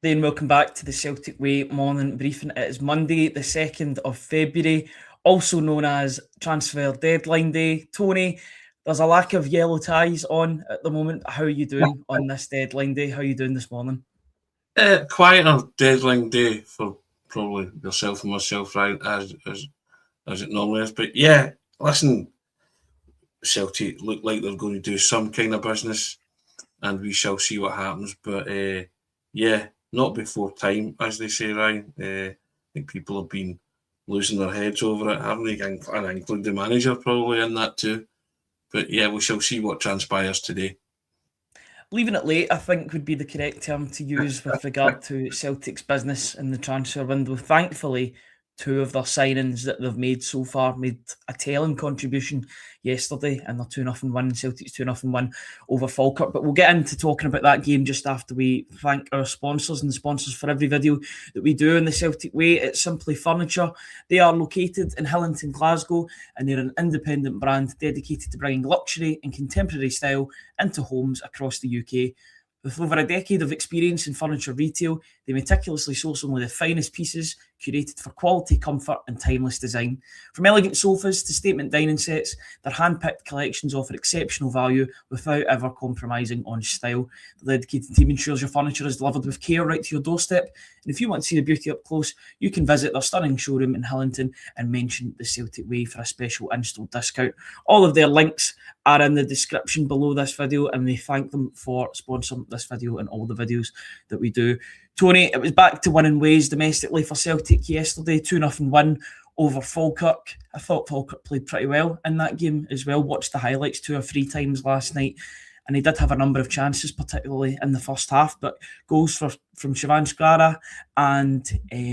Then welcome back to the Celtic Way morning briefing. It is Monday, the 2nd of February, also known as Transfer Deadline Day. Tony, there's a lack of yellow ties on at the moment. How are you doing on this deadline day? How are you doing this morning? Quieter deadline day for probably yourself and myself, right, as it normally is. But yeah, listen, Celtic look like they're going to do some kind of business, and we shall see what happens. But yeah, not before time, as they say, Ryan. I think people have been losing their heads over it, haven't they? And include the manager probably in that too. But yeah, we shall see what transpires today. Leaving it late, I think, would be the correct term to use with regard to Celtic's business in the transfer window. Thankfully, two of their signings that they've made so far made a telling contribution yesterday in their 2-0 win, Celtic's 2-0 win over Falkirk. But we'll get into talking about that game just after we thank our sponsors and the sponsors for every video that we do in the Celtic Way. It's Simply Furniture. They are located in Hillington, Glasgow, and they're an independent brand dedicated to bringing luxury and contemporary style into homes across the UK. With over a decade of experience in furniture retail, they meticulously source only the finest pieces, curated for quality, comfort and timeless design. From elegant sofas to statement dining sets, their hand-picked collections offer exceptional value without ever compromising on style. The dedicated team ensures your furniture is delivered with care right to your doorstep. And if you want to see the beauty up close, you can visit their stunning showroom in Hillington and mention the Celtic Way for a special in-store discount. All of their links are in the description below this video, and we thank them for sponsoring this video and all the videos that we do. Tony, it was back to winning ways domestically for Celtic yesterday, 2-0 win over Falkirk. I thought Falkirk played pretty well in that game as well. Watched the highlights 2 or 3 times last night, and he did have a number of chances, particularly in the first half, but goals from Vancara and I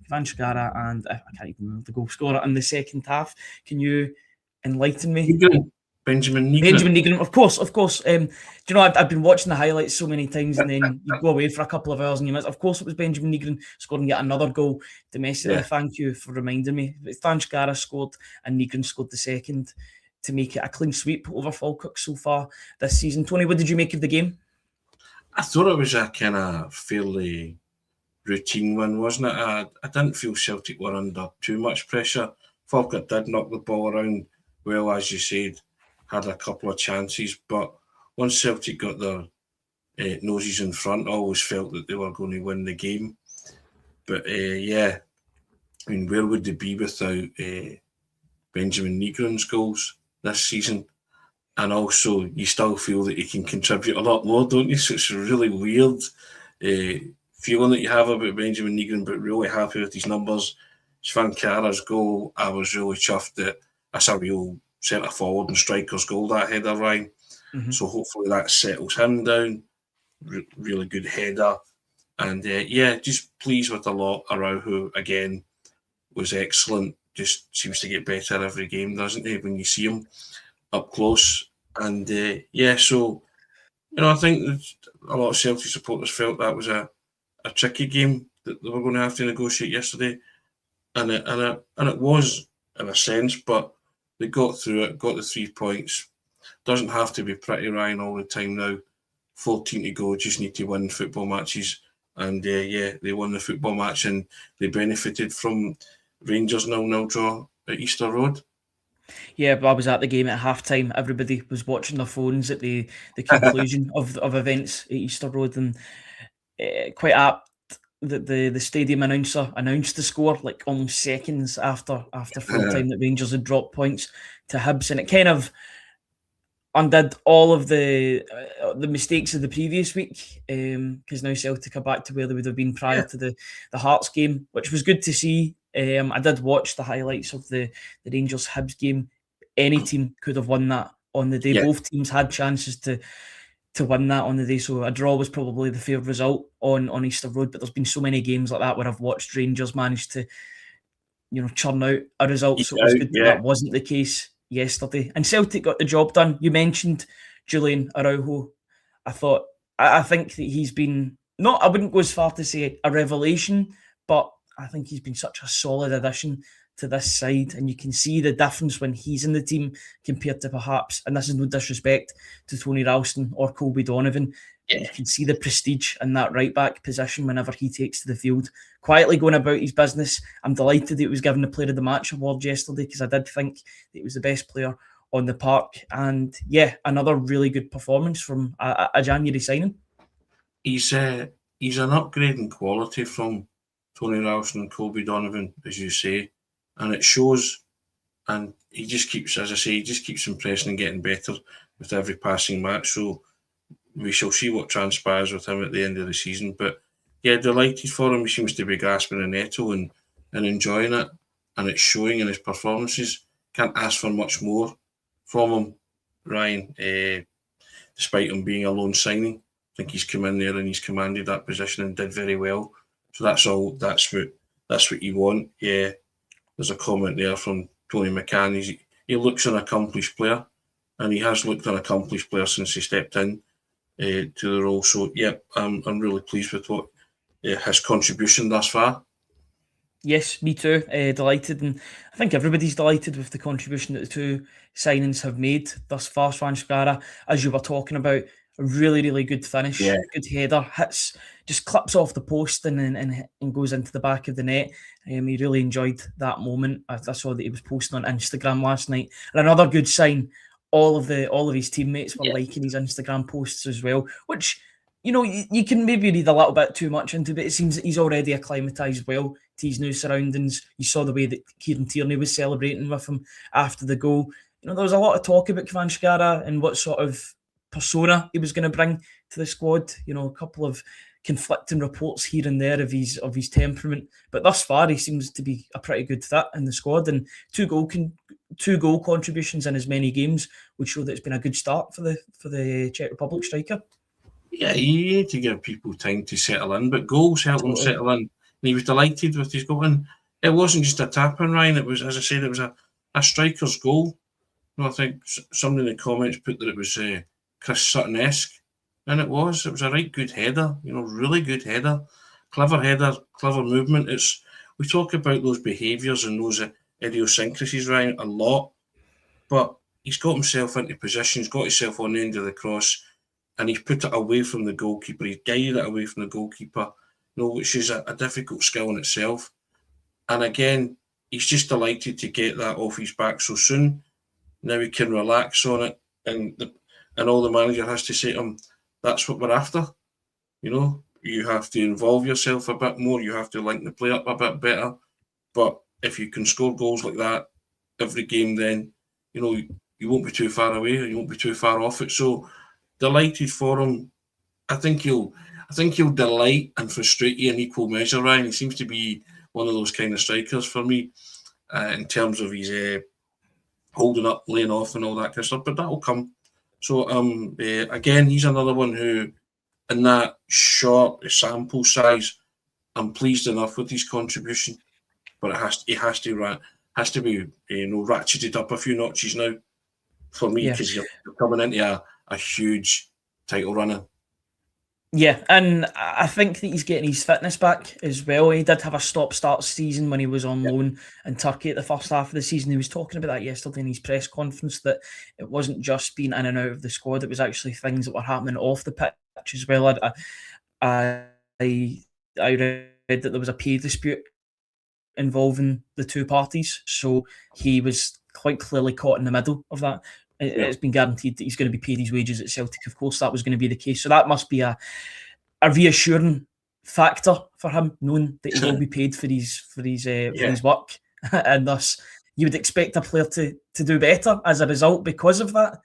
can't even remember the goal scorer in the second half. Can you enlighten me? Benjamin Negron. Of course. Do you know, I've been watching the highlights so many times, and then you go away for a couple of hours and you miss. Of course, it was Benjamin Negron scoring yet another goal domestically. Yeah. Thank you for reminding me. Vancara scored and Negron scored the second to make it a clean sweep over Falkirk so far this season. Tony, what did you make of the game? I thought it was a kind of fairly routine one, wasn't it? I didn't feel Celtic were under too much pressure. Falkirk did knock the ball around well, as you said. Had a couple of chances, but once Celtic got their noses in front, I always felt that they were going to win the game. But yeah, I mean, where would they be without Benjamin Negron's goals this season? And also, you still feel that he can contribute a lot more, don't you? So it's a really weird feeling that you have about Benjamin Negron, but really happy with his numbers. Vancara's goal, I was really chuffed that that's a real centre forward and striker's goal, that header, Ryan. Mm-hmm. So hopefully that settles him down. Really good header. And yeah, just pleased with a lot. Araujo, again, was excellent. Just seems to get better every game, doesn't he, when you see him up close. And yeah, so, you know, I think a lot of Celtic supporters felt that was a tricky game that they were going to have to negotiate yesterday. And it was, in a sense, but they got through it, got the 3 points. Doesn't have to be pretty, Ryan, all the time now. 14 to go, just need to win football matches. And yeah, they won the football match and they benefited from Rangers 0-0 draw at Easter Road. Yeah, but I was at the game at half-time. Everybody was watching their phones at the conclusion of events at Easter Road, and quite apt that the stadium announcer announced the score like almost seconds after full time that Rangers had dropped points to Hibs, and it kind of undid all of the mistakes of the previous week, because now Celtic are back to where they would have been prior to the Hearts game, which was good to see. I did watch the highlights of the Rangers Hibs game. Any team could have won that on the day. Yeah. Both teams had chances to win that on the day, so a draw was probably the fair result on Easter Road. But there's been so many games like that where I've watched Rangers manage to, churn out a result. So it was good that wasn't the case yesterday. And Celtic got the job done. You mentioned Julian Araujo. I think that he's been, I wouldn't go as far to say a revelation, but I think he's been such a solid addition to this side, and you can see the difference when he's in the team compared to perhaps, and this is no disrespect to Tony Ralston or Colby Donovan, You can see the prestige in that right-back position whenever he takes to the field, quietly going about his business. I'm delighted that he was given the Player of the Match award yesterday, because I did think that he was the best player on the park. And yeah, another really good performance from a January signing. He's an upgrade in quality from Tony Ralston and Colby Donovan, as you say, and it shows. And he just keeps, as I say, he just keeps impressing and getting better with every passing match. So we shall see what transpires with him at the end of the season. But yeah, delighted for him. He seems to be grasping a nettle and enjoying it, and it's showing in his performances. Can't ask for much more from him, Ryan. Despite him being a loan signing, I think he's come in there and he's commanded that position and did very well. So that's all. That's what you want. Yeah, there's a comment there from Tony McCann. He looks an accomplished player, and he has looked an accomplished player since he stepped in to the role. So yeah, I'm really pleased with what his contribution thus far. Yes, me too. Delighted, and I think everybody's delighted with the contribution that the two signings have made thus far. Vancara, as you were talking about, a really good finish, good header, hits, just clips off the post and goes into the back of the net. He really enjoyed that moment. I saw that he was posting on Instagram last night, and another good sign. All of his teammates were liking his Instagram posts as well, which, you can maybe read a little bit too much into, but it seems that he's already acclimatised well to his new surroundings. You saw the way that Kieran Tierney was celebrating with him after the goal. There was a lot of talk about Vancara and what sort of persona he was going to bring to the squad. A couple of conflicting reports here and there of his temperament, but thus far he seems to be a pretty good fit in the squad, and two goal contributions in as many games would show that it's been a good start for the Czech Republic striker. Yeah, you need to give people time to settle in, but goals help them settle in. And he was delighted with his goal. And it wasn't just a tap-in, Ryan. It was, as I said, it was a striker's goal. I think somebody in the comments put that it was Chris Sutton-esque, and it was. It was a right good header, really good header. Clever movement. We talk about those behaviours and those idiosyncrasies, Ryan, a lot, but he's got himself into position, he's got himself on the end of the cross, and he's put it away from the goalkeeper. He's guided it away from the goalkeeper, which is a difficult skill in itself. And again, he's just delighted to get that off his back so soon. Now he can relax on it, and all the manager has to say to him, that's what we're after. You have to involve yourself a bit more. You have to link the play up a bit better. But if you can score goals like that every game, then, you won't be too far away, or you won't be too far off it. So, delighted for him. I think he'll delight and frustrate you in equal measure, Ryan. He seems to be one of those kind of strikers for me in terms of his holding up, laying off, and all that kind of stuff. But that'll come. So again, he's another one who, in that short sample size, I'm pleased enough with his contribution. But it has to be ratcheted up a few notches now for me, because you're coming into a huge title runner. Yeah, and I think that he's getting his fitness back as well. He did have a stop-start season when he was on loan in Turkey at the first half of the season. He was talking about that yesterday in his press conference, that it wasn't just being in and out of the squad, it was actually things that were happening off the pitch as well. I read that there was a pay dispute involving the two parties, so he was quite clearly caught in the middle of that. It's been guaranteed that he's going to be paid his wages at Celtic. Of course, that was going to be the case. So that must be a reassuring factor for him, knowing that he will be paid for his work, and thus you would expect a player to do better as a result because of that.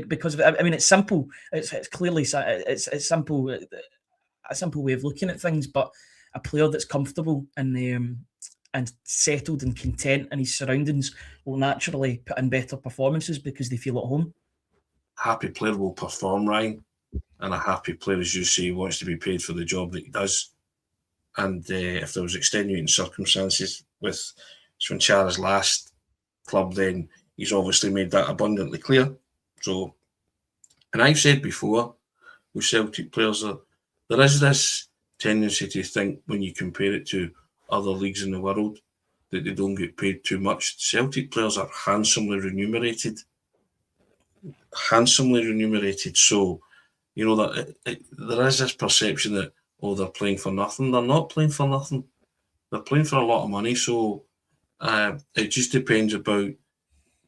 Because of it. I mean, it's simple. It's clearly it's simple. A simple way of looking at things, but a player that's comfortable and settled and content in his surroundings will naturally put in better performances because they feel at home. A happy player will perform, Ryan, and a happy player, as you say, wants to be paid for the job that he does. And if there was extenuating circumstances with Vancara's last club, then he's obviously made that abundantly clear. So, and I've said before, with Celtic players, there is this tendency to think, when you compare it to other leagues in the world, that they don't get paid too much. Celtic players are handsomely remunerated. So, that there is this perception that, they're playing for nothing. They're not playing for nothing. They're playing for a lot of money. So it just depends about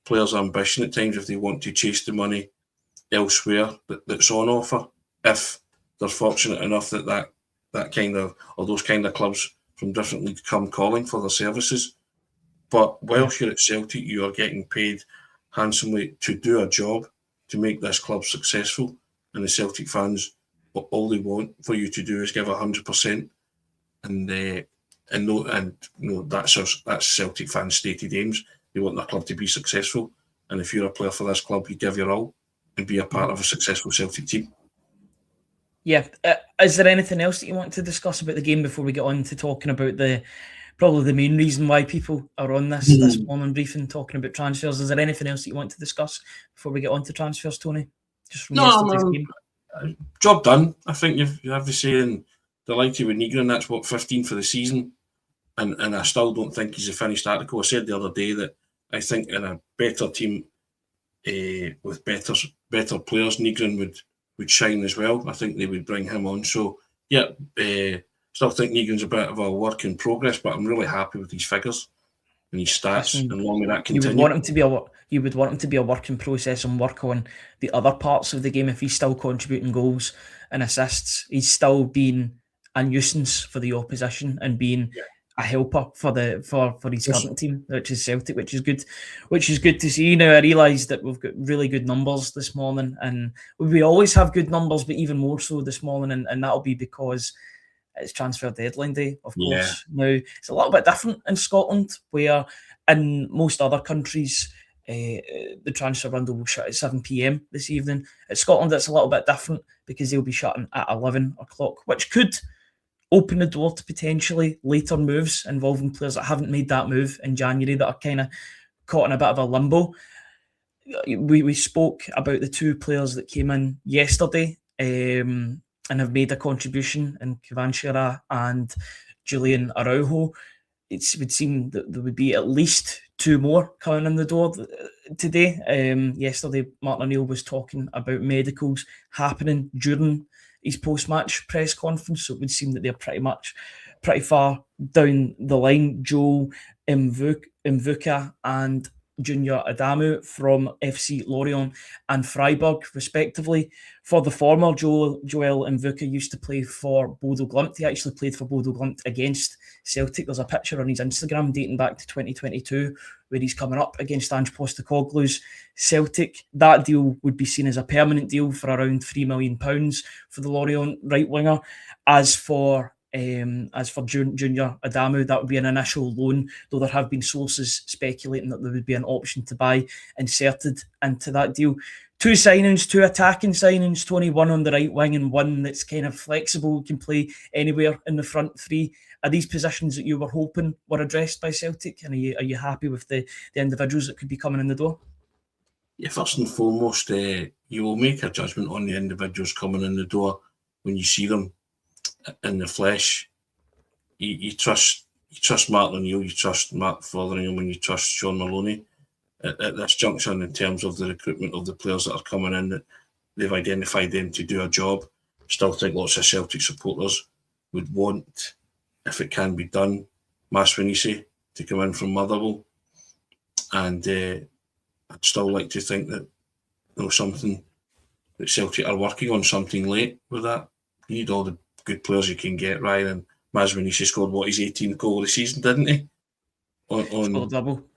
players' ambition at times if they want to chase the money elsewhere that's on offer. If they're fortunate enough that kind of, or those kind of clubs from different leagues come calling for their services. But whilst you're at Celtic, you are getting paid handsomely to do a job, to make this club successful. And the Celtic fans, all they want for you to do is give 100%. That's Celtic fans' stated aims. They want their club to be successful. And if you're a player for this club, you give your all and be a part of a successful Celtic team. Yeah. Is there anything else that you want to discuss about the game before we get on to talking about probably the main reason why people are on this morning briefing talking about transfers? Is there anything else that you want to discuss before we get on to transfers, Tony? Just from yesterday's game? Job done. I think you have to say, and delighted with Negron. That's 15 for the season, and I still don't think he's a finished article. I said the other day that I think in a better team with better players, Negron would shine as well. I think they would bring him on. So yeah, still think Negron's a bit of a work in progress, but I'm really happy with his figures and his stats. And long may that continue. You would want him to be a work in process and work on the other parts of the game. If he's still contributing goals and assists, he's still being a nuisance for the opposition and being a helper for his current team, which is Celtic, which is good to see. Now I realise that we've got really good numbers this morning, and we always have good numbers, but even more so this morning, and that'll be because it's transfer deadline day, of course. Now it's a little bit different in Scotland, where in most other countries the transfer window will shut at 7 p.m. this evening. At Scotland it's a little bit different because they'll be shutting at 11 o'clock, which could open the door to potentially later moves involving players that haven't made that move in January, that are kind of caught in a bit of a limbo. We spoke about the two players that came in yesterday and have made a contribution in Vancara and Julian Araujo. It would seem that there would be at least two more coming in the door today. Yesterday, Martin O'Neill was talking about medicals happening during his post-match press conference, so it would seem that they're pretty far down the line. Joel Mvuka and Junior Adamu from FC Lorient and Freiburg, respectively. For the former, Joel Mvuka used to play for Bodo Glimt. He actually played for Bodo Glimt against Celtic. There's a picture on his Instagram dating back to 2022 where he's coming up against Ange Postecoglou's Celtic. That deal would be seen as a permanent deal for around £3 million for the Lorient right winger. As for Junior Adamu, that would be an initial loan, though there have been sources speculating that there would be an option to buy inserted into that deal. Two attacking signings, Tony, one on the right wing and one that's kind of flexible, can play anywhere in the front three. Are these positions that you were hoping were addressed by Celtic, and are you happy with the individuals that could be coming in the door? Yeah, first and foremost, you will make a judgment on the individuals coming in the door when you see them in the flesh. You trust Martin O'Neill, you trust Mark Fotheringham, and you trust Sean Maloney at this junction in terms of the recruitment of the players that are coming in, that they've identified them to do a job. Still think lots of Celtic supporters would want, if it can be done, Maswanisi to come in from Motherwell, and I'd still like to think that something that Celtic are working on something late with that. You need all the good players you can get, Ryan, and Maswanisi scored his 18th goal of the season, didn't he?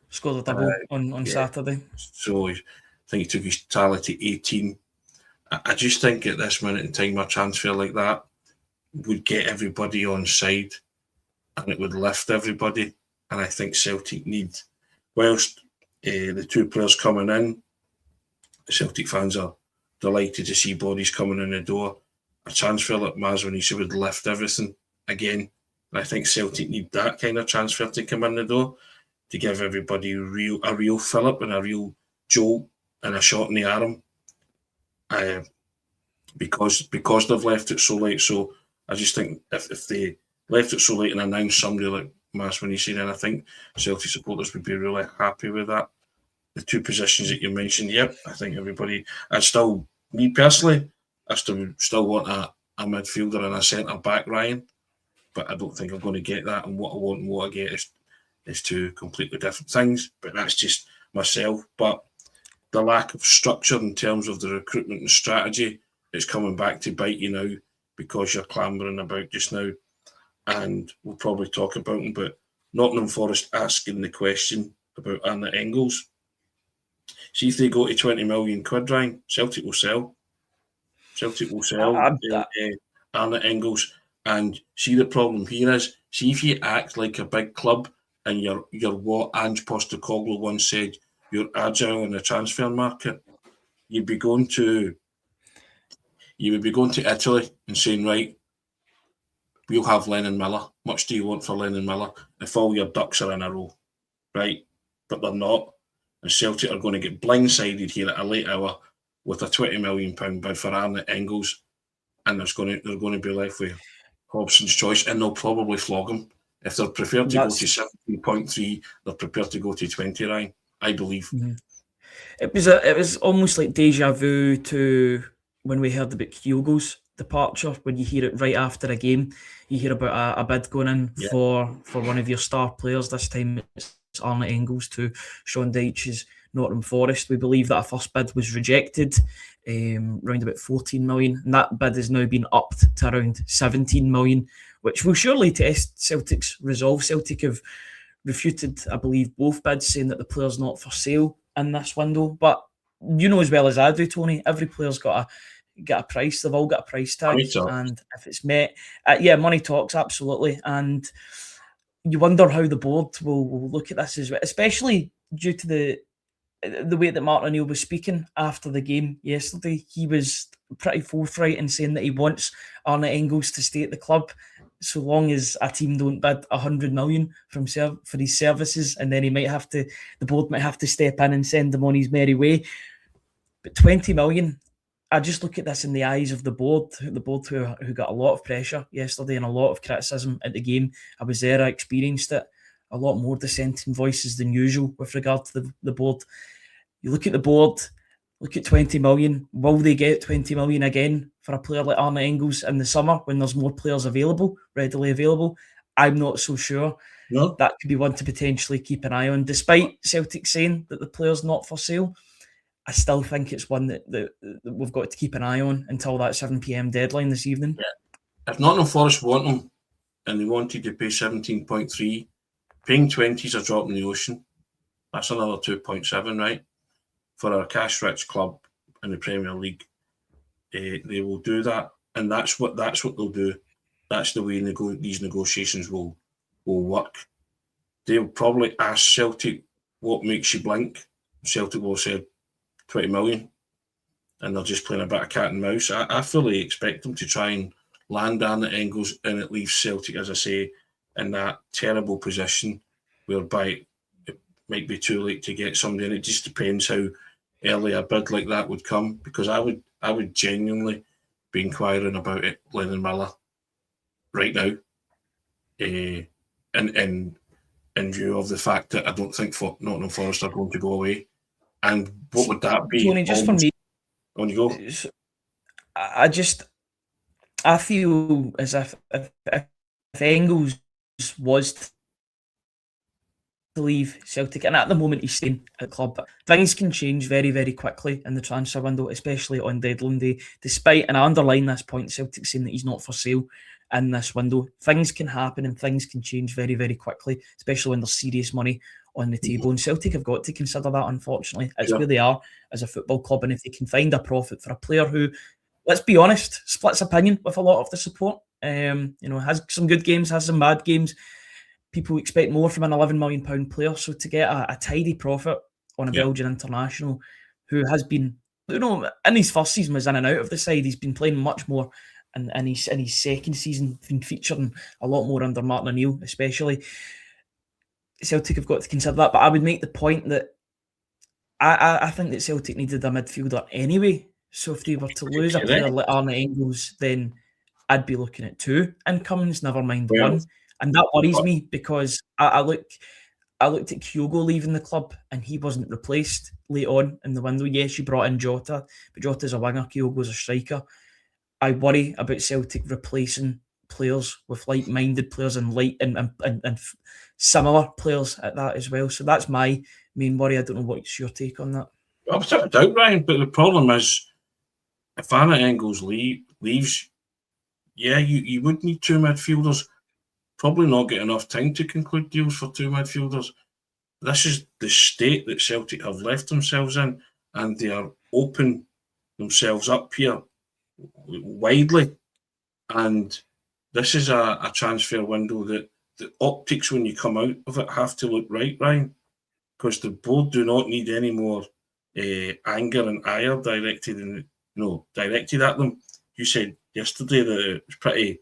Scored a double on Saturday. So I think he took his tally to 18. I just think at this minute in time, a transfer like that would get everybody on side and it would lift everybody. And I think Celtic need, whilst the two players coming in, the Celtic fans are delighted to see bodies coming in the door. A transfer like Maswanisi would lift everything again. And I think Celtic need that kind of transfer to come in the door to give everybody a real fillip and a real jolt and a shot in the arm. Because they've left it so late. So I just think if they left it so late and announced somebody like Maswanisi, then I think Celtic supporters would be really happy with that. The two positions that you mentioned, I think everybody, me personally, I still want a midfielder and a centre back, Ryan, but I don't think I'm going to get that. And what I want and what I get is two completely different things. But that's just myself. But the lack of structure in terms of the recruitment and strategy is coming back to bite you now, because you're clambering about just now. And we'll probably talk about them, but Nottingham Forest asking the question about Engels. See, if they go to 20 million quid, Ryan, Celtic will sell. Celtic will sell Engels. And see, the problem here is, see, if you act like a big club and you're what Ange Postecoglou once said, you're agile in the transfer market, you would be going to Italy and saying, right, we'll have Lennon Miller. Much do you want for Lennon Miller if all your ducks are in a row, right? But they're not. And Celtic are going to get blindsided here at a late hour with a £20 million bid for Engels, and they're going to be left with Hobson's choice, and they'll probably flog him. If they're prepared to go to 17.3, they're prepared to go to 20, Ryan, I believe. Mm-hmm. It was almost like deja vu to when we heard about Kyogo's departure. When you hear it right after a game, you hear about a bid going in for one of your star players. This time it's Arne Engels to Sean Dyche's Nottingham Forest. We believe that a first bid was rejected, around about 14 million, and that bid has now been upped to around 17 million, which will surely test Celtic's resolve. Celtic have refuted, I believe, both bids, saying that the player's not for sale in this window. But you know as well as I do, Tony, every player's got a price. They've all got a price tag, and if it's met, money talks, absolutely. And you wonder how the board will look at this as well, especially due to the way that Martin O'Neill was speaking after the game yesterday. He was pretty forthright in saying that he wants Arne Engels to stay at the club so long as a team don't bid 100 million for his services, and then the board might have to step in and send him on his merry way. But 20 million, I just look at this in the eyes of the board who got a lot of pressure yesterday and a lot of criticism at the game. I was there, I experienced it. A lot more dissenting voices than usual with regard to the board. You look at the board, look at 20 million. Will they get 20 million again for a player like Arne Engels in the summer when there's more players readily available? I'm not so sure. No. That could be one to potentially keep an eye on. Despite Celtic saying that the player's not for sale, I still think it's one that we've got to keep an eye on until that 7 p.m. deadline this evening. Yeah. If Nottingham Forest want him and they wanted to pay 17.3, paying 20 is a drop in the ocean. That's another 2.7, right? For a cash-rich club in the Premier League, they will do that, and that's what they'll do. That's the way these negotiations will work. They'll probably ask Celtic, what makes you blink? Celtic will say 20 million, and they're just playing a bit of cat and mouse. I fully expect them to try and land Arne Engels, and it leaves Celtic, as I say, in that terrible position whereby it might be too late to get somebody, and it just depends how early a bid like that would come, because I would genuinely be inquiring about it, Lennon Miller, right now, in view of the fact that I don't think Nottingham Forest are going to go away. And what would that be? Tony, just for me, on you go. I feel as if Engels was to leave Celtic, and at the moment he's staying at the club, but things can change very, very quickly in the transfer window, especially on deadline day. Despite, and I underline this point, Celtic saying that he's not for sale in this window, things can happen and things can change very, very quickly, especially when there's serious money on the table. And Celtic have got to consider that, unfortunately. It's where they are as a football club, and if they can find a profit for a player who, let's be honest, splits opinion with a lot of the support, has some good games, has some bad games. People expect more from an £11 million player, so to get a tidy profit on a Belgian international who has been, in his first season was in and out of the side. He's been playing much more in his second season, been featuring a lot more under Martin O'Neill, especially. Celtic have got to consider that, but I would make the point that I think that Celtic needed a midfielder anyway. So if they were to lose a player like Arne Engels, then I'd be looking at two incomings, never mind one. And that worries me, because I looked at Kyogo leaving the club and he wasn't replaced late on in the window. Yes, you brought in Jota, but Jota's a winger, Kyogo's a striker. I worry about Celtic replacing players with like-minded players and similar players at that as well. So that's my main worry. I don't know what's your take on that. I'm without a doubt, Ryan, but the problem is if Anna Engels leaves, yeah, you would need two midfielders. Probably not get enough time to conclude deals for two midfielders. This is the state that Celtic have left themselves in, and they are open themselves up here widely. And this is a transfer window that the optics when you come out of it have to look right, Ryan, because the board do not need any more anger and ire directed at them. You said yesterday that it was pretty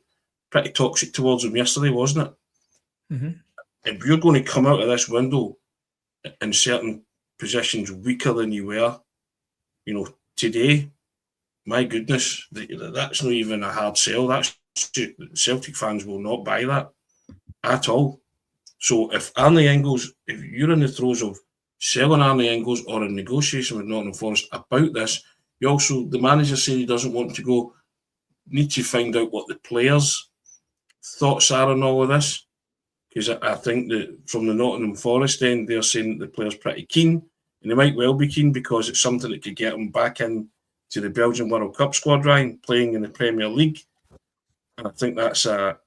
toxic towards them yesterday, wasn't it? Mm-hmm. If you're going to come out of this window in certain positions weaker than you were, today, my goodness, that's not even a hard sell. That's Celtic fans will not buy that at all. So if you're in the throes of selling Arne Engels or in negotiation with Nottingham Forest about this, the manager said he doesn't want to go. Need to find out what the players' thoughts are on all of this, because I think that from the Nottingham Forest end, they're saying that the players pretty keen, and they might well be keen because it's something that could get them back in to the Belgian World Cup squad, Ryan, playing in the Premier League. And I think that's the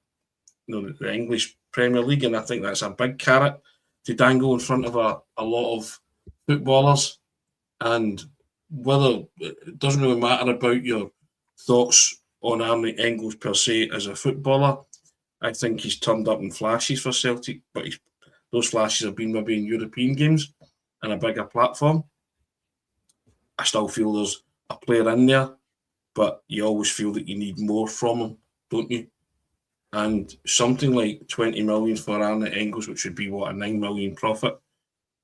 English Premier League, and I think that's a big carrot to dangle in front of a lot of footballers. And whether it doesn't really matter about your thoughts on Arne Engels per se as a footballer, I think he's turned up in flashes for Celtic, but those flashes have been maybe in European games and a bigger platform. I still feel there's a player in there, but you always feel that you need more from him, don't you? And something like 20 million for Arne Engels, which would be a 9 million profit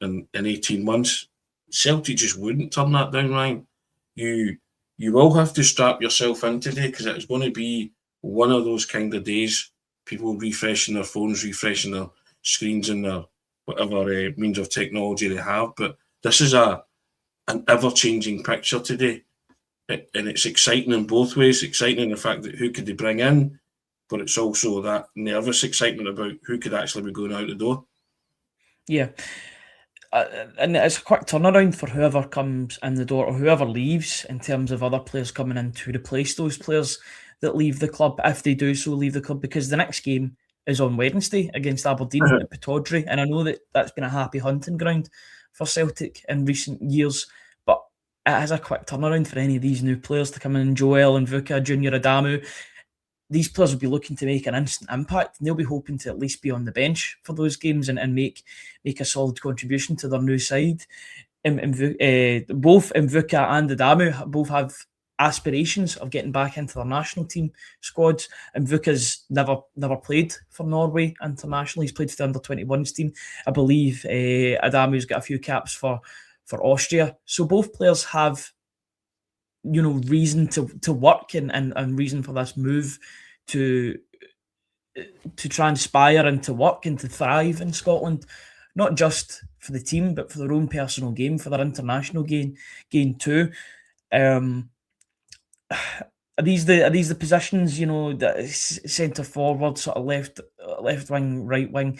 in 18 months, Celtic just wouldn't turn that down, Ryan. You will have to strap yourself in today, because it's going to be one of those kind of days. People refreshing their phones, refreshing their screens and their whatever means of technology they have. But this is an ever-changing picture today. And it's exciting in both ways. Exciting in the fact that who could they bring in, but it's also that nervous excitement about who could actually be going out the door. Yeah. And it's a quick turnaround for whoever comes in the door or whoever leaves, in terms of other players coming in to replace those players that leave the club, if they do so leave the club, because the next game is on Wednesday against Aberdeen at Pittodrie, and I know that's been a happy hunting ground for Celtic in recent years, but it has a quick turnaround for any of these new players to come in. Joel and Vuka, Junior Adamu, these players will be looking to make an instant impact, and they'll be hoping to at least be on the bench for those games and make a solid contribution to their new side. Both Mvuka and Adamu both have aspirations of getting back into their national team squads. And Mvuka's never played for Norway internationally. He's played for the under-21s team. I believe Adamu's got a few caps for Austria. So both players have reason to work and reason for this move to transpire and to work and to thrive in Scotland, not just for the team but for their own personal game, for their international gain too. Are these the positions, that centre forward, sort of left wing, right wing?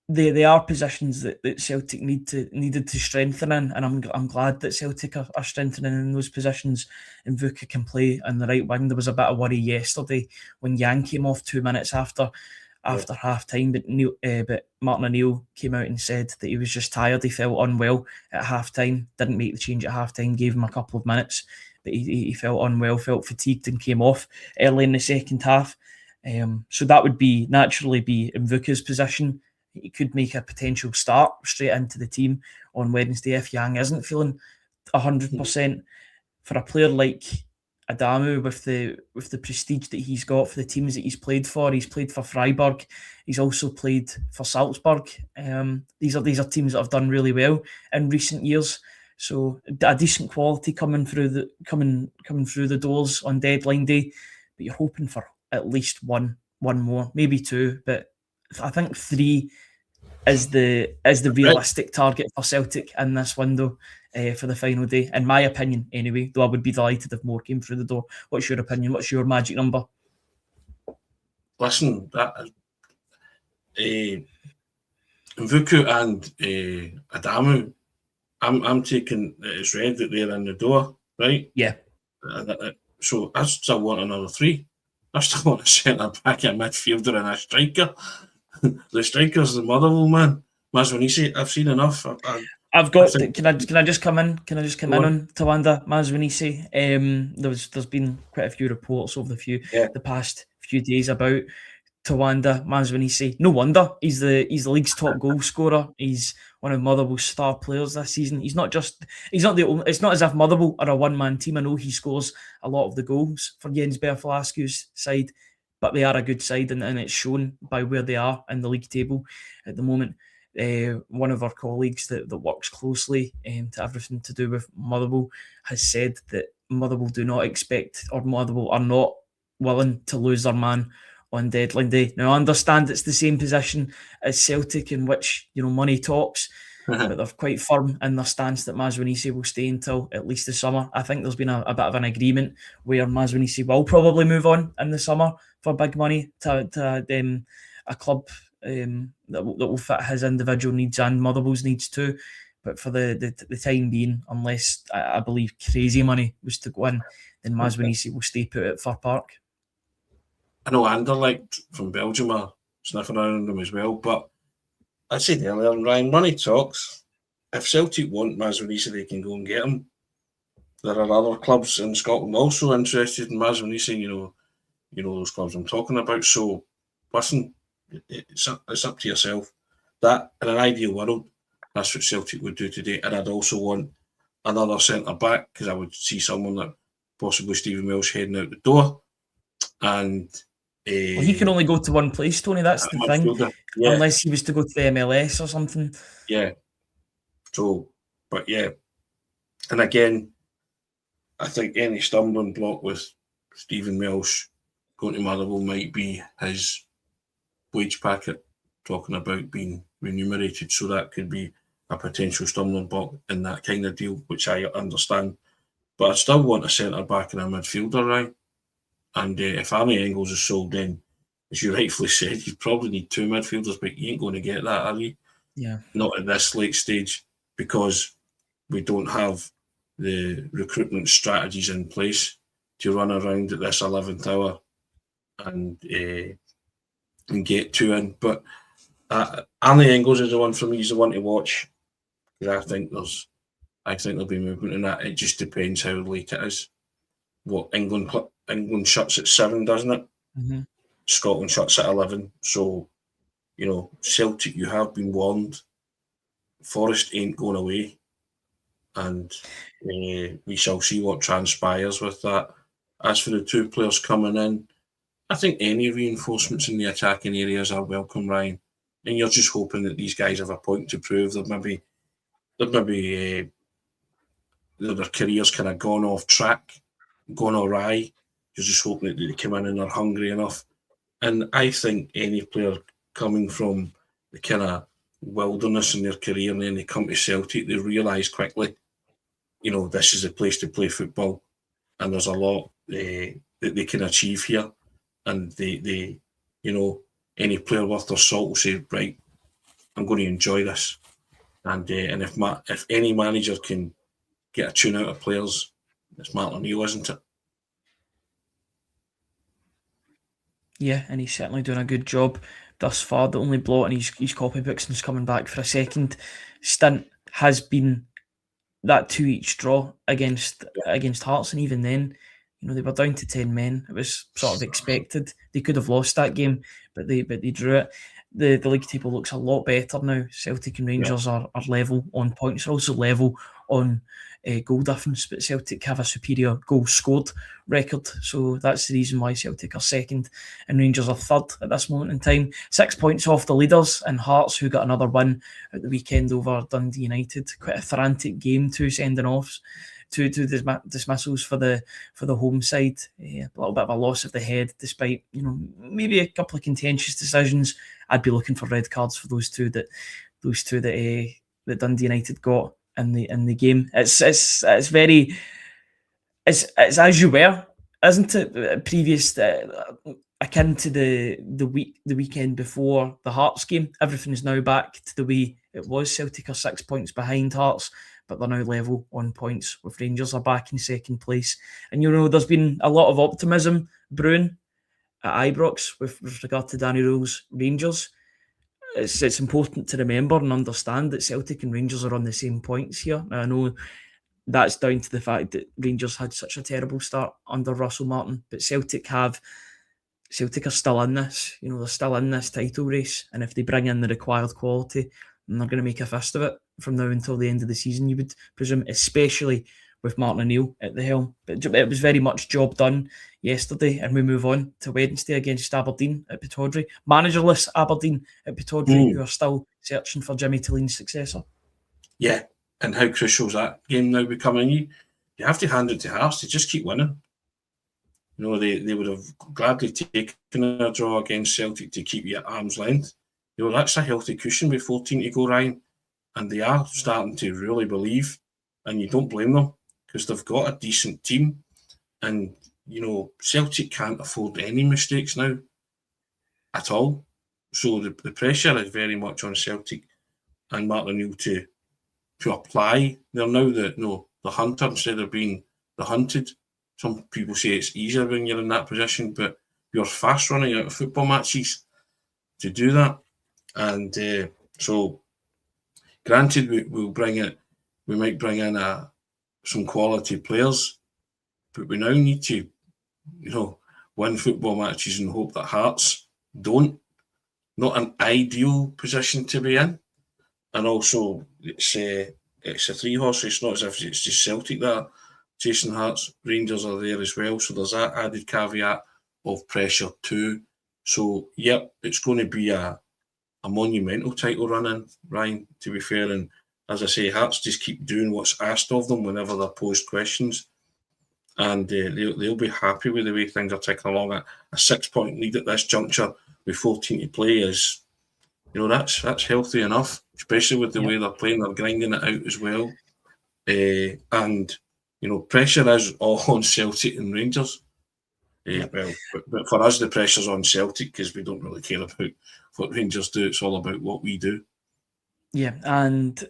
They are positions that Celtic needed to strengthen in, and I'm glad that Celtic are strengthening in those positions. And Vuka can play on the right wing. There was a bit of worry yesterday when Yang came off 2 minutes after half time, but Martin O'Neill came out and said that he was just tired. He felt unwell at half time. Didn't make the change at half time. Gave him a couple of minutes, but he felt unwell, felt fatigued, and came off early in the second half. So that would naturally be in Vuka's position. He could make a potential start straight into the team on Wednesday if Yang isn't feeling 100%. For a player like Adamu, with the prestige that he's got for the teams that he's played for Freiburg, he's also played for Salzburg. These are teams that have done really well in recent years. So a decent quality coming through the doors on deadline day, but you're hoping for at least one more, maybe two, but I think 3 is the realistic target for Celtic in this window. for the final day, in my opinion anyway, though I would be delighted if more came through the door. What's your opinion? What's your magic number? Listen, Mvuku and Adamu, I'm taking it's red that they're in the door, right? Yeah. So I still want another 3. I still want a centre back, a midfielder, and a striker. The striker's the Motherwell man, Maswanisi. I've seen enough. Can I just come in? Can I just come in on Tawanda Maswanisi? There's been quite a few reports over the past few days about Tawanda Maswanisi. No wonder he's the league's top goal scorer. He's one of Motherwell's star players this season. He's not the only. It's not as if Motherwell are a one-man team. I know he scores a lot of the goals for Jens Berfalascu's side, but they are a good side, and it's shown by where they are in the league table at the moment. One of our colleagues that works closely to everything to do with Motherwell has said that Motherwell do not expect, or Motherwell are not willing to lose their man on deadline day. Now, I understand it's the same position as Celtic, in which money talks, but they're quite firm in their stance that Maswanisi will stay until at least the summer. I think there's been a bit of an agreement where Maswanisi will probably move on in the summer for big money to a club that will fit his individual needs and Motherwell's needs too. But for the time being, unless I believe crazy money was to go in, then Maswanisi will stay put at Fir Park. I know Anderlecht from Belgium are sniffing around them as well, but I said earlier, Ryan, money talks. If Celtic want Maswanisi, they can go and get him. There are other clubs in Scotland also interested in Maswanisi, you know those clubs I'm talking about. So, listen, it's up to yourself. That, in an ideal world, that's what Celtic would do today. And I'd also want another centre-back, because I would see someone like possibly Stephen Welsh heading out the door. And he can only go to one place, Tony. That's the thing. Yeah. Unless he was to go to the MLS or something. Yeah. So, but yeah. And again, I think any stumbling block with Stephen Welsh going to Motherwell might be his wage packet, talking about being remunerated. So that could be a potential stumbling block in that kind of deal, which I understand. But I still want a centre-back and a midfielder, right? And if Arnie Engels is sold in, as you rightfully said, you probably need 2 midfielders, but you ain't going to get that, are you? Yeah. Not at this late stage, because we don't have the recruitment strategies in place to run around at this 11th hour and get 2 in. But Arnie Engels is the one for me. He's the one to watch. I think there'll be movement in that. It just depends how late it is. What England shuts at 7, doesn't it? Mm-hmm. Scotland shuts at 11. So, Celtic, you have been warned. Forest ain't going away. And we shall see what transpires with that. As for the 2 players coming in, I think any reinforcements in the attacking areas are welcome, Ryan. And you're just hoping that these guys have a point to prove. Their careers kind of gone off track, gone awry. You're just hoping that they come in and are hungry enough. And I think any player coming from the kind of wilderness in their career and then they come to Celtic, they realise quickly, this is a place to play football, and there's a lot that they can achieve here. And they any player worth their salt will say, right, I'm going to enjoy this. And if any manager can get a tune out of players, it's Martin O'Neill, isn't it? Yeah, and he's certainly doing a good job thus far. The only blot in his copybooks since coming back for a second stint has been that 2-2 draw against Hearts, and even then, they were down to 10 men. It was sort of expected. They could have lost that game, but they drew it. The league table looks a lot better now. Celtic and Rangers are level on points. They're also level on goal difference, but Celtic have a superior goal scored record, so that's the reason why Celtic are second and Rangers are third at this moment in time. 6 points off the leaders, and Hearts, who got another win at the weekend over Dundee United. Quite a frantic game, 2 sending offs, two dismissals for the home side. A little bit of a loss of the head, despite maybe a couple of contentious decisions. I'd be looking for red cards for those two that Dundee United got. in the game. It's very it's as you were, isn't it? Previous akin to the weekend before the Hearts game. Everything's now back to the way it was. Celtic are 6 points behind Hearts, but they're now level on points with Rangers are back in second place. And there's been a lot of optimism brewing at Ibrox with regard to Danny Rose Rangers. It's important to remember and understand that Celtic and Rangers are on the same points here. I know that's down to the fact that Rangers had such a terrible start under Russell Martin, but Celtic are still in this. They're still in this title race, and if they bring in the required quality, then they're going to make a fist of it from now until the end of the season, you would presume, especially with Martin O'Neill at the helm. But it was very much job done yesterday, and we move on to Wednesday against Aberdeen at Pittodrie. Managerless Aberdeen at Pittodrie, who are still searching for Jimmy Tillene's successor. Yeah, and how crucial is that game now becoming? You have to hand it to Hearts to just keep winning. They would have gladly taken a draw against Celtic to keep you at arm's length. That's a healthy cushion with 14 to go, Ryan. And they are starting to really believe, and you don't blame them, because they've got a decent team. And, Celtic can't afford any mistakes now at all. So the pressure is very much on Celtic and Martin O'Neill to apply. They're now the hunter instead of being the hunted. Some people say it's easier when you're in that position, but you're fast running out of football matches to do that. And so, granted, we might bring in some quality players, but we now need to, win football matches and hope that Hearts don't. Not an ideal position to be in. And also, it's a three-horse race, not as if it's just Celtic that are chasing Hearts. Rangers are there as well, so there's that added caveat of pressure too. So, yep, it's going to be a monumental title run-in, Ryan, to be fair. And as I say, Hearts just keep doing what's asked of them whenever they're posed questions. And they'll be happy with the way things are ticking along. A 6-point lead at this juncture with 14 to play is, that's healthy enough, especially with the way they're playing. They're grinding it out as well. And, pressure is all on Celtic and Rangers. Well, but for us, the pressure's on Celtic because we don't really care about what Rangers do. It's all about what we do. Yeah, and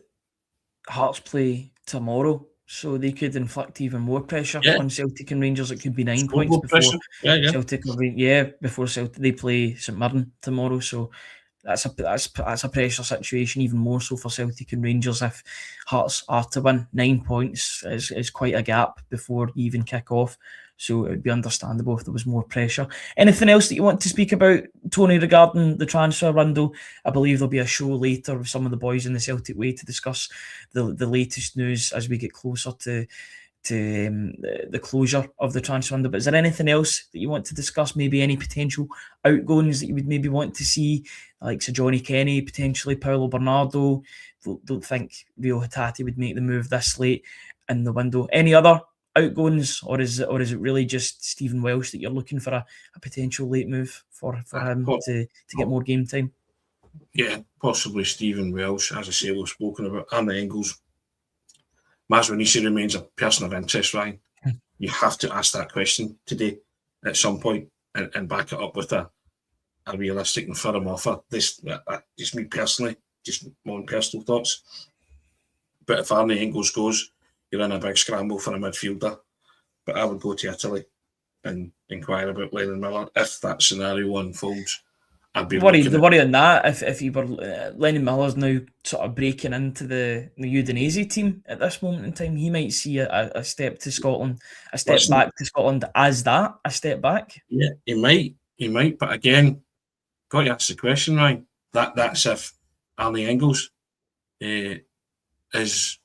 Hearts play tomorrow, so they could inflict even more pressure on Celtic and Rangers. It could be 9 points before Celtic. Before Celtic, they play St Mirren tomorrow, so that's a pressure situation, even more so for Celtic and Rangers. If Hearts are to win, 9 points is quite a gap before you even kick off. So it would be understandable if there was more pressure. Anything else that you want to speak about, Tony, regarding the transfer window? I believe there'll be a show later with some of the boys in the Celtic Way to discuss the latest news as we get closer to the closure of the transfer window. But is there anything else that you want to discuss? Maybe any potential outgoings that you would maybe want to see, like Sir Johnny Kenny, potentially Paulo Bernardo? Don't think Rio Hatate would make the move this late in the window. Any other outgoings, or is it really just Stephen Welsh that you're looking for a potential late move for him to get more game time? Yeah, possibly Stephen Welsh. As I say, we've spoken about Anna Engels. Maswanisi remains a person of interest, Ryan. You have to ask that question today at some point and back it up with a realistic and firm offer. This just me personally, just my own personal thoughts. But if Arne Engels goes, you're in a big scramble for a midfielder. But I would go to Italy and inquire about Lennon Miller if that scenario unfolds. I'd be the worry on that if you were Lennon Miller's now sort of breaking into the Udinese team at this moment in time, he might see a step to Scotland, a step back to Scotland as that a step back. Yeah, he might. But again, got to ask the question, Ryan. That's if Arne Engels is.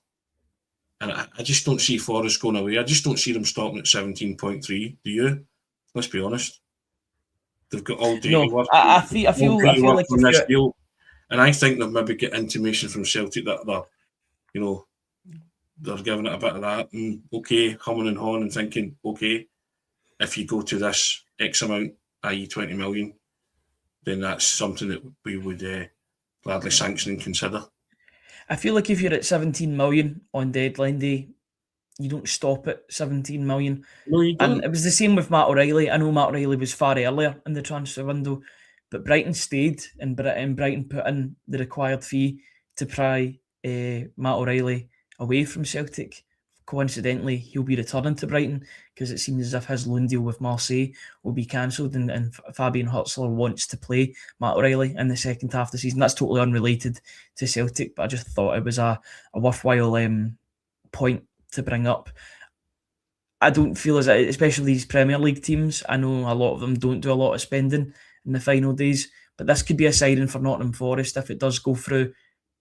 And I just don't see Forrest going away. I just don't see them stopping at 17.3. Do you? Let's be honest. They've got all day to work. I feel like on this deal. And I think they've maybe get intimation from Celtic that they're giving it a bit of that. And okay, humming and hawing and thinking, okay, if you go to this X amount, i.e. 20 million, then that's something that we would gladly sanction and consider. I feel like if you're at 17 million on deadline day, you don't stop at 17 million. No, you And don't. it was the same with Matt O'Reilly. I know Matt O'Reilly was far earlier in the transfer window, but Brighton stayed and Brighton put in the required fee to pry Matt O'Reilly away from Celtic. Coincidentally, he'll be returning to Brighton because it seems as if his loan deal with Marseille will be cancelled, and Fabian Hutzler wants to play Matt O'Reilly in the second half of the season. That's totally unrelated to Celtic, but I just thought it was a worthwhile point to bring up. I don't feel as, especially these Premier League teams, I know a lot of them don't do a lot of spending in the final days, but this could be a siren for Nottingham Forest if it does go through,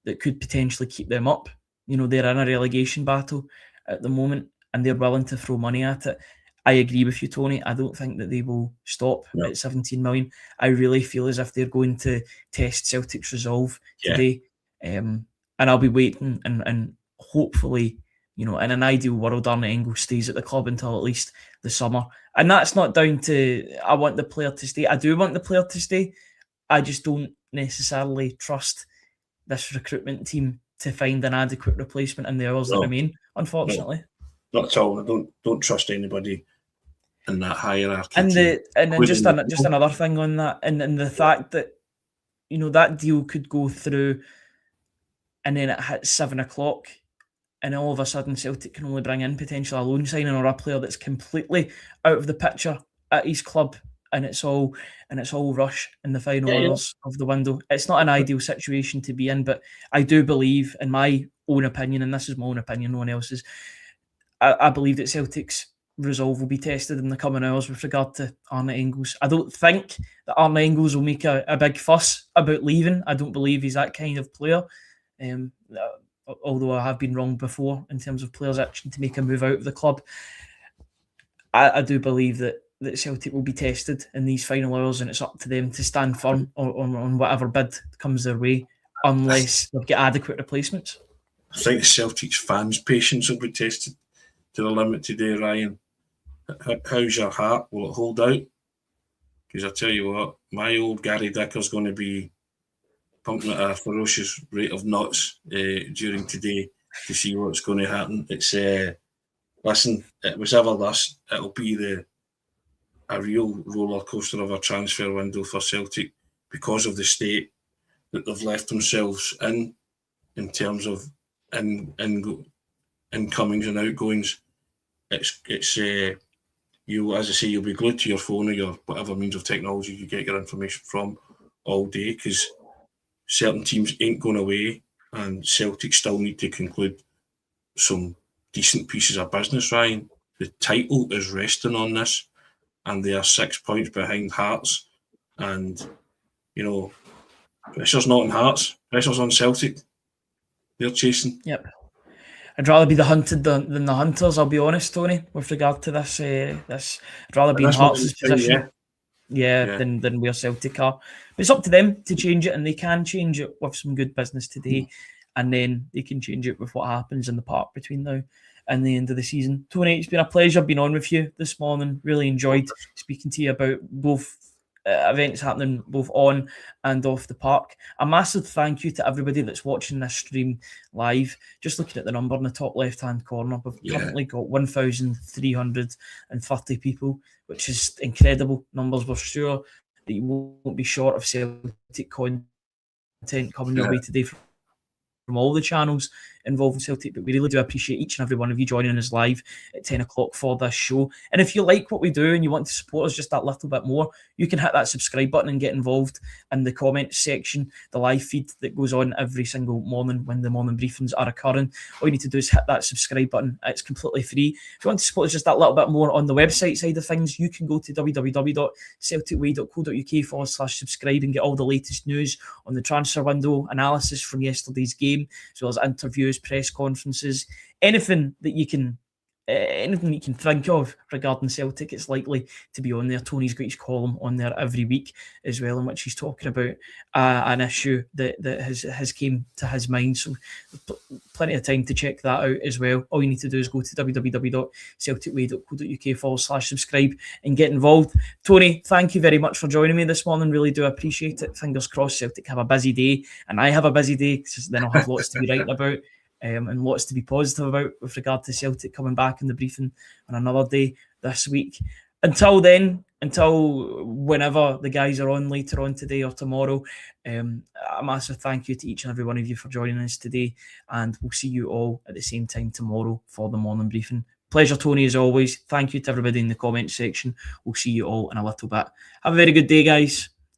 that could potentially keep them up. You know, they're in a relegation battle at the moment and they're willing to throw money at it. I agree with you, Tony. I don't think that they will stop at 17 million. I really feel as if they're going to test Celtic's resolve today. And I'll be waiting and hopefully, you know, in an ideal world, Arne Engels stays at the club until at least the summer. And that's not down to, I want the player to stay. I do want the player to stay. I just don't necessarily trust this recruitment team to find an adequate replacement in the hours that remain, unfortunately. No, not at all. I don't trust anybody in that hierarchy. And then just another thing on that, and the fact that, you know, that deal could go through and then it hits 7 o'clock and all of a sudden Celtic can only bring in potentially a loan signing or a player that's completely out of the picture at his club, and it's all rush in the final hours of the window. It's not an ideal situation to be in, but I do believe, in my own opinion, and this is my own opinion, no one else's, I believe that Celtic's resolve will be tested in the coming hours with regard to Arne Engels. I don't think that Arne Engels will make a big fuss about leaving. I don't believe he's that kind of player. Although I have been wrong before in terms of players actually to make a move out of the club. I do believe that Celtic will be tested in these final hours, and it's up to them to stand firm on whatever bid comes their way, unless they get adequate replacements. I think Celtic's fans' patience will be tested to the limit today, Ryan. How's your heart? Will it hold out? Because I tell you what, my old Gary Dicker's going to be pumping at a ferocious rate of knots during today to see what's going to happen. It's listen, it was ever this. It'll be a real roller coaster of a transfer window for Celtic because of the state that they've left themselves in terms of incomings and outgoings. It's you, as I say, you'll be glued to your phone or your whatever means of technology you get your information from all day, because certain teams ain't going away, and Celtic still need to conclude some decent pieces of business, Ryan. The title is resting on this, and they are 6 points behind Hearts. And, you know, pressure's not on Hearts, pressure's on Celtic. They're chasing. Yep. I'd rather be the hunted than the hunters, I'll be honest, Tony, with regard to this. I'd rather be in Hearts' position. Than where Celtic are. But it's up to them to change it, and they can change it with some good business today, and then they can change it with what happens in the park between now and the end of the season. Tony, it's been a pleasure being on with you this morning. Really enjoyed speaking to you about both events happening both on and off the park. A massive thank you to everybody that's watching this stream live. Just looking at the number in the top left-hand corner, we've currently got 1,330 people, which is incredible numbers. We're sure that you won't be short of Celtic content coming your way today from all the channels involved in Celtic, but we really do appreciate each and every one of you joining us live at 10 o'clock for this show. And if you like what we do and you want to support us just that little bit more, you can hit that subscribe button and get involved in the comments section, the live feed that goes on every single morning when the morning briefings are occurring. All you need to do is hit that subscribe button. It's completely free. If you want to support us just that little bit more on the website side of things, you can go to www.celticway.co.uk/subscribe and get all the latest news on the transfer window, analysis from yesterday's game, as well as interviews, press conferences, anything that you can anything you can think of regarding Celtic, it's likely to be on there. Tony's got his column on there every week as well, in which he's talking about an issue that has came to his mind. So plenty of time to check that out as well. All you need to do is go to www.celticway.co.uk/subscribe and get involved. Tony, thank you very much for joining me this morning. Really do appreciate it. Fingers crossed Celtic have a busy day, and I have a busy day, because then I'll have lots to be writing about. And lots to be positive about with regard to Celtic coming back in the briefing on another day this week. Until then, until whenever the guys are on later on today or tomorrow, a massive thank you to each and every one of you for joining us today, and we'll see you all at the same time tomorrow for the morning briefing. Pleasure, Tony, as always. Thank you to everybody in the comment section. We'll see you all in a little bit. Have a very good day, guys.